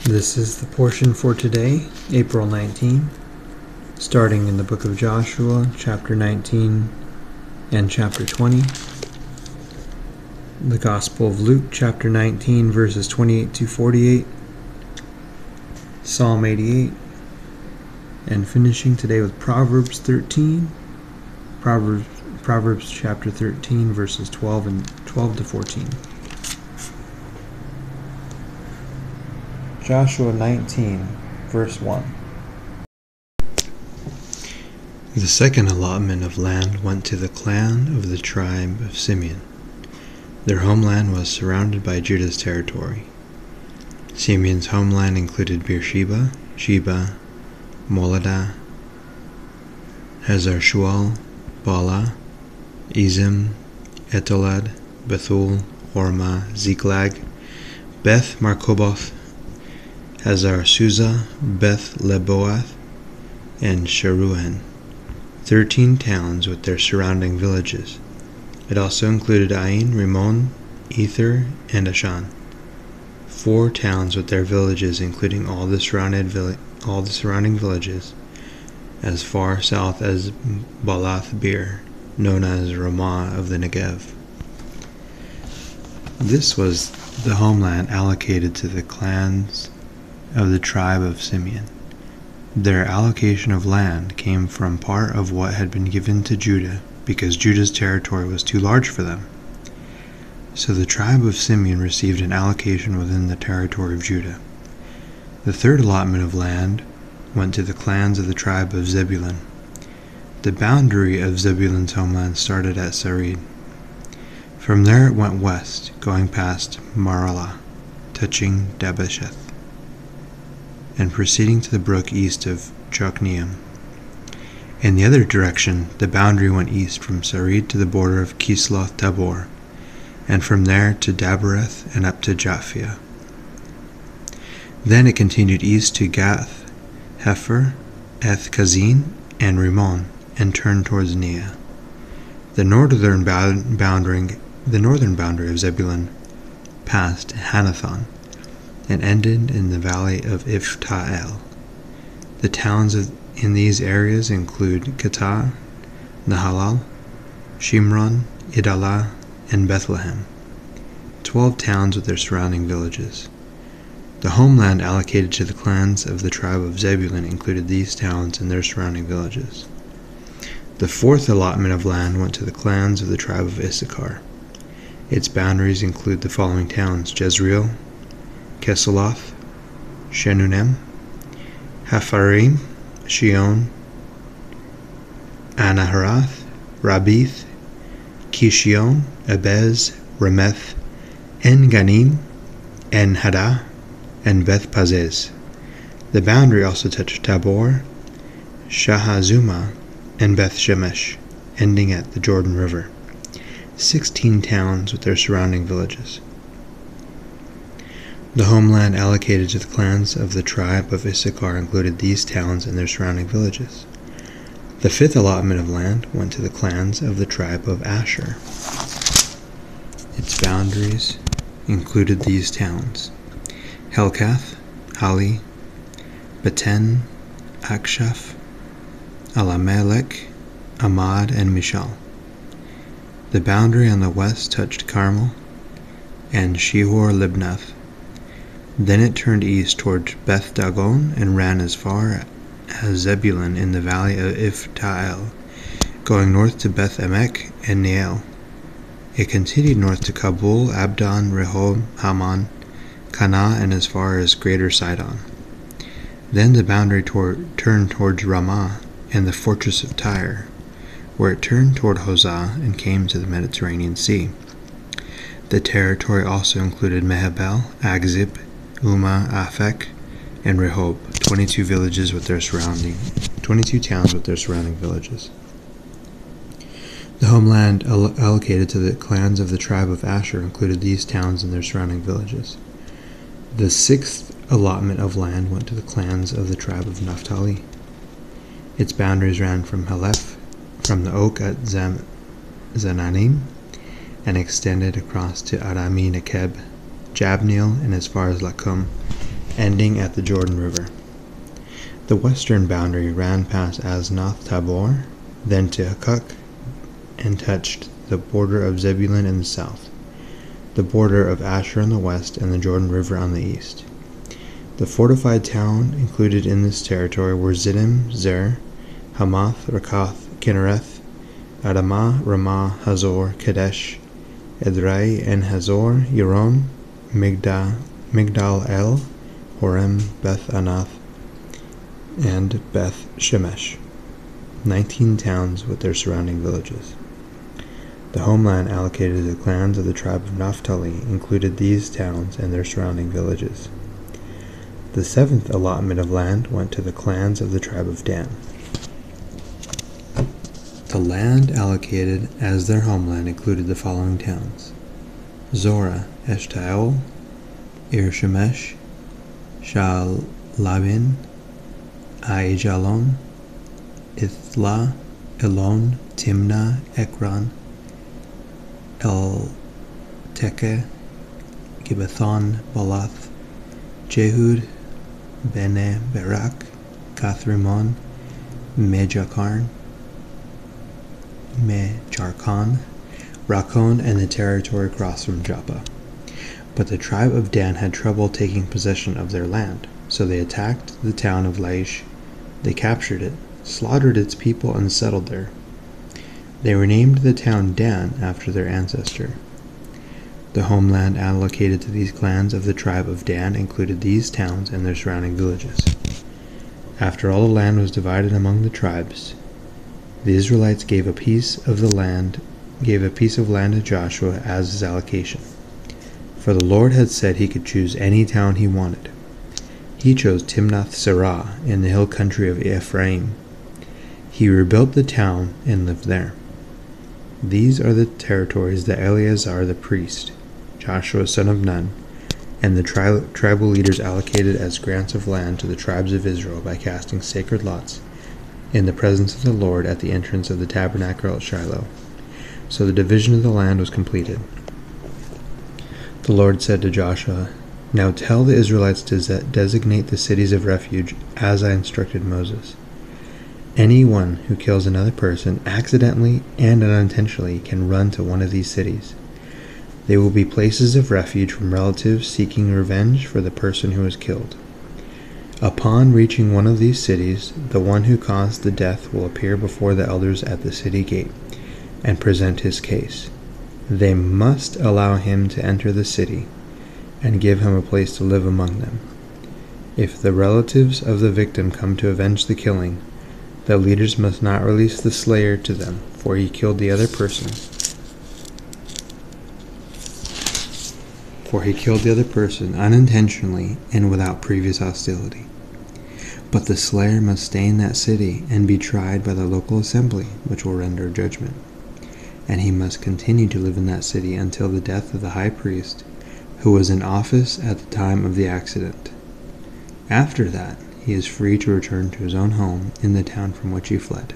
This is the portion for today, April 19, starting in the book of Joshua, chapter 19 and chapter 20. The Gospel of Luke, chapter 19, verses 28 to 48. Psalm 88. And finishing today with Proverbs 13. Proverbs chapter 13, verses 12 to 14. Joshua 19, verse 1. The second allotment of land went to the clan of the tribe of Simeon. Their homeland was surrounded by Judah's territory. Simeon's homeland included Beersheba, Sheba, Moladah, Hazar-Shual, Bala, Ezim, Etolad, Bethul, Hormah, Ziklag, Beth Markoboth, Hazar-Susa, Beth Leboath, and Sharuhen, 13 towns with their surrounding villages. It also included Ain, Rimmon, Ether, and Ashan, 4 towns with their villages, including all the surrounding villages, as far south as Balath Beer, known as Ramah of the Negev. This was the homeland allocated to the clans of the tribe of Simeon. Their allocation of land came from part of what had been given to Judah because Judah's territory was too large for them. So the tribe of Simeon received an allocation within the territory of Judah. The third allotment of land went to the clans of the tribe of Zebulun. The boundary of Zebulun's homeland started at Sarid. From there it went west, going past Maralah, touching Dabbesheth, and proceeding to the brook east of Jokneam. In the other direction, the boundary went east from Sarid to the border of Kisloth Tabor, and from there to Dabereth and up to Japhia. Then it continued east to Gath, Hefer, Eth Kazin, and Rimmon, and turned towards Neah. The northern boundary of Zebulun passed Hanathon, and ended in the valley of Ifta-el. The towns in these areas include Qatar, Nahalal, Shimron, Idalah, and Bethlehem, 12 towns with their surrounding villages. The homeland allocated to the clans of the tribe of Zebulun included these towns and their surrounding villages. The fourth allotment of land went to the clans of the tribe of Issachar. Its boundaries include the following towns: Jezreel, Kesaloth, Shenunem, Hapharim, Shion, Anaharath, Rabith, Kishion, Abez, Remeth, En-Ganim, En-Hadah, and Beth-Pazez. The boundary also touched Tabor, Shahazuma, and Beth-Shemesh, ending at the Jordan River. 16 towns with their surrounding villages. The homeland allocated to the clans of the tribe of Issachar included these towns and their surrounding villages. The fifth allotment of land went to the clans of the tribe of Asher. Its boundaries included these towns: Helkath, Hali, Beten, Akshaph, Alamelech, Amad, and Mishal. The boundary on the west touched Carmel and Shihor-Libnath. Then it turned east toward Beth Dagon and ran as far as Zebulun in the valley of Ifta-el, going north to Beth Emek and Neiel. It continued north to Kabul, Abdon, Rehob, Haman, Kana, and as far as Greater Sidon. Then the boundary turned towards Ramah and the fortress of Tyre, where it turned toward Hosah and came to the Mediterranean Sea. The territory also included Mehabel, Agzib, Uma, Aphek, and Rehob, 22 towns with their surrounding villages. The homeland allocated to the clans of the tribe of Asher included these towns and their surrounding villages. The sixth allotment of land went to the clans of the tribe of Naphtali. Its boundaries ran from Haleph, from the oak at Zananim, and extended across to Arami Nekeb, Jabneel, and as far as Lakum, ending at the Jordan River. The western boundary ran past Aznoth Tabor, then to Hukok, and touched the border of Zebulun in the south, the border of Asher on the west, and the Jordan River on the east. The fortified town included in this territory were Ziddim, Zer, Hamath, Rakath, Kinnereth, Adamah, Ramah, Hazor, Kadesh, Edrei, and Hazor, Yaron, Migdal El, Horem, Beth Anath, and Beth Shemesh, 19 towns with their surrounding villages. The homeland allocated to the clans of the tribe of Naphtali included these towns and their surrounding villages. The seventh allotment of land went to the clans of the tribe of Dan. The land allocated as their homeland included the following towns: Zorah, Eshtaol, Ir-Shemesh, Shalabin, Aijalon, Ithla, Elon, Timnah, Ekron, El-Teke, Gibbethon, Balath, Jehud, Bene Berak, Gathrimon, Mejarkon, Rakon, and the territory across from Joppa. But the tribe of Dan had trouble taking possession of their land, so they attacked the town of Laish. They captured it, slaughtered its people, and settled there. They renamed the town Dan after their ancestor. The homeland allocated to these clans of the tribe of Dan included these towns and their surrounding villages. After all the land was divided among the tribes, the Israelites gave a piece of land to Joshua as his allocation. For the Lord had said he could choose any town he wanted. He chose Timnath-Serah in the hill country of Ephraim. He rebuilt the town and lived there. These are the territories that Eleazar the priest, Joshua son of Nun, and the tribal leaders allocated as grants of land to the tribes of Israel by casting sacred lots in the presence of the Lord at the entrance of the tabernacle at Shiloh. So the division of the land was completed. The Lord said to Joshua, "Now tell the Israelites to designate the cities of refuge as I instructed Moses. Anyone who kills another person accidentally and unintentionally can run to one of these cities. They will be places of refuge from relatives seeking revenge for the person who was killed. Upon reaching one of these cities, the one who caused the death will appear before the elders at the city gate and present his case. They must allow him to enter the city and give him a place to live among them. If the relatives of the victim come to avenge the killing, the leaders must not release the slayer to them, for he killed the other person. Unintentionally and without previous hostility. But the slayer must stay in that city and be tried by the local assembly, which will render judgment. And he must continue to live in that city until the death of the high priest, who was in office at the time of the accident. After that, he is free to return to his own home in the town from which he fled."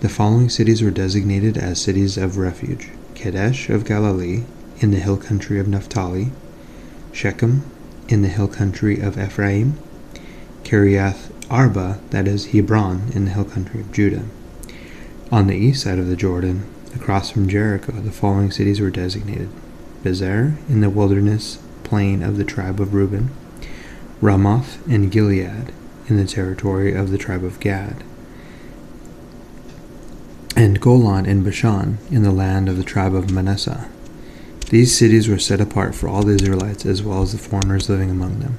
The following cities were designated as cities of refuge: Kadesh of Galilee, in the hill country of Naphtali; Shechem, in the hill country of Ephraim; Kiriath Arba, that is, Hebron, in the hill country of Judah. On the east side of the Jordan, across from Jericho, the following cities were designated: Bezer, in the wilderness plain of the tribe of Reuben; Ramoth and Gilead, in the territory of the tribe of Gad; and Golan in Bashan, in the land of the tribe of Manasseh. These cities were set apart for all the Israelites as well as the foreigners living among them.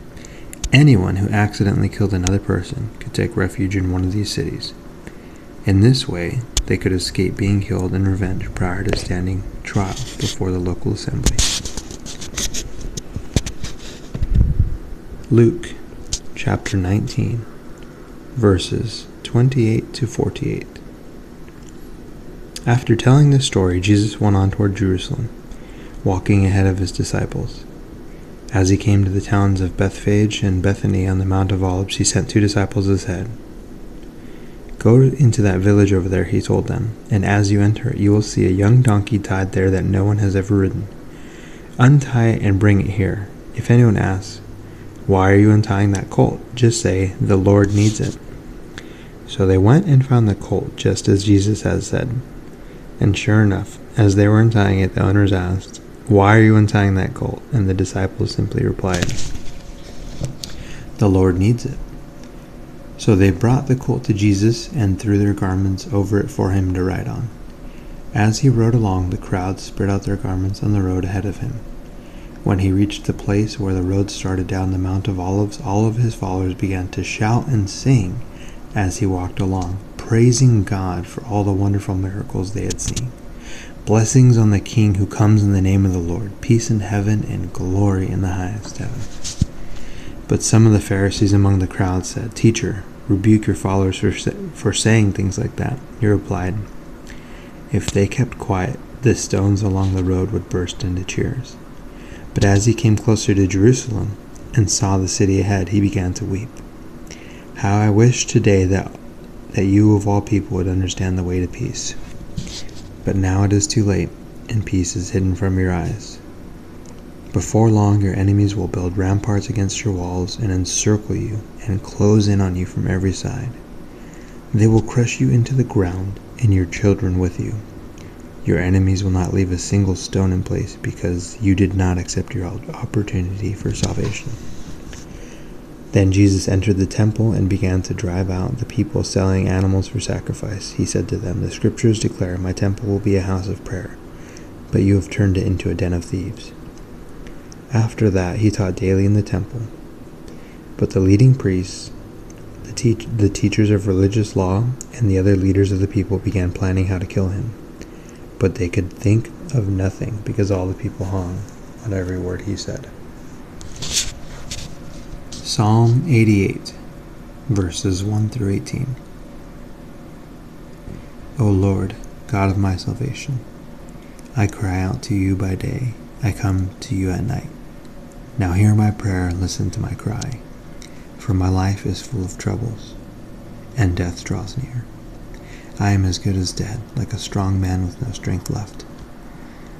Anyone who accidentally killed another person could take refuge in one of these cities. In this way, they could escape being killed in revenge prior to standing trial before the local assembly. Luke chapter 19, verses 28 to 48. After telling this story, Jesus went on toward Jerusalem, walking ahead of his disciples. As he came to the towns of Bethphage and Bethany on the Mount of Olives, he sent 2 disciples ahead. "Go into that village over there," he told them, "and as you enter it, you will see a young donkey tied there that no one has ever ridden. Untie it and bring it here. If anyone asks, Why are you untying that colt? Just say, 'The Lord needs it.'" So they went and found the colt just as Jesus had said. And sure enough, as they were untying it, the owners asked, "Why are you untying that colt?" And the disciples simply replied, "The Lord needs it." So they brought the colt to Jesus and threw their garments over it for him to ride on. As he rode along, the crowd spread out their garments on the road ahead of him. When he reached the place where the road started down the Mount of Olives, all of his followers began to shout and sing as he walked along, praising God for all the wonderful miracles they had seen. "Blessings on the King who comes in the name of the Lord, peace in heaven and glory in the highest heaven." But some of the Pharisees among the crowd said, "Teacher, rebuke your followers for saying things like that." He replied, "If they kept quiet, the stones along the road would burst into cheers." But as he came closer to Jerusalem and saw the city ahead, he began to weep. "How I wish today that you of all people would understand the way to peace. But now it is too late, and peace is hidden from your eyes. Before long your enemies will build ramparts against your walls and encircle you and close in on you from every side. They will crush you into the ground and your children with you. Your enemies will not leave a single stone in place because you did not accept your opportunity for salvation." Then Jesus entered the temple and began to drive out the people selling animals for sacrifice. He said to them, "The scriptures declare, 'My temple will be a house of prayer,' but you have turned it into a den of thieves." After that, he taught daily in the temple. But the leading priests, the teachers of religious law, and the other leaders of the people began planning how to kill him. But they could think of nothing because all the people hung on every word he said. Psalm 88, verses 1 through 18. O Lord, God of my salvation, I cry out to you by day, I come to you at night. Now hear my prayer and listen to my cry, for my life is full of troubles, and death draws near. I am as good as dead, like a strong man with no strength left.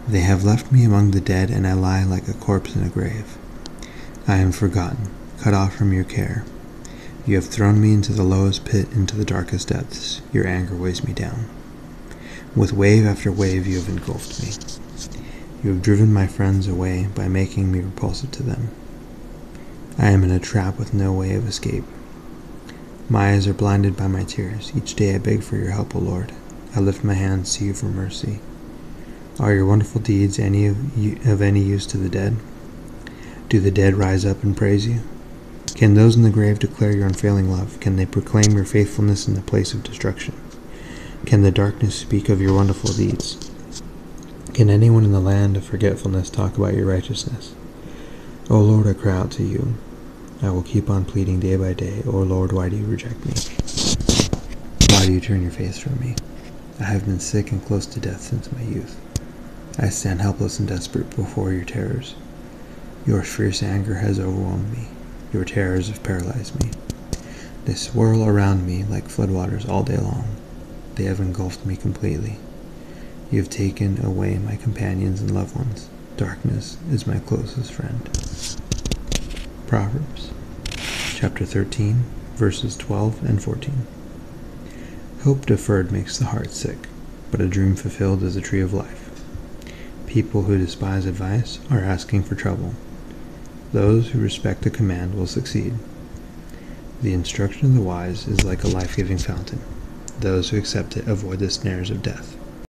They have left me among the dead, and I lie like a corpse in a grave. I am forgotten, cut off from your care. You have thrown me into the lowest pit, into the darkest depths. Your anger weighs me down. With wave after wave you have engulfed me. You have driven my friends away by making me repulsive to them. I am in a trap with no way of escape. My eyes are blinded by my tears. Each day I beg for your help, O Lord. I lift my hands to you for mercy. Are your wonderful deeds of any use to the dead? Do the dead rise up and praise you? Can those in the grave declare your unfailing love? Can they proclaim your faithfulness in the place of destruction? Can the darkness speak of your wonderful deeds? Can anyone in the land of forgetfulness talk about your righteousness? O Lord, I cry out to you. I will keep on pleading day by day. O Lord, why do you reject me? Why do you turn your face from me? I have been sick and close to death since my youth. I stand helpless and desperate before your terrors. Your fierce anger has overwhelmed me. Your terrors have paralyzed me. They swirl around me like floodwaters all day long. They have engulfed me completely. You have taken away my companions and loved ones. Darkness is my closest friend. Proverbs, chapter 13, verses 12 and 14. Hope deferred makes the heart sick, but a dream fulfilled is a tree of life. People who despise advice are asking for trouble. Those who respect a command will succeed. The instruction of the wise is like a life-giving fountain. Those who accept it avoid the snares of death.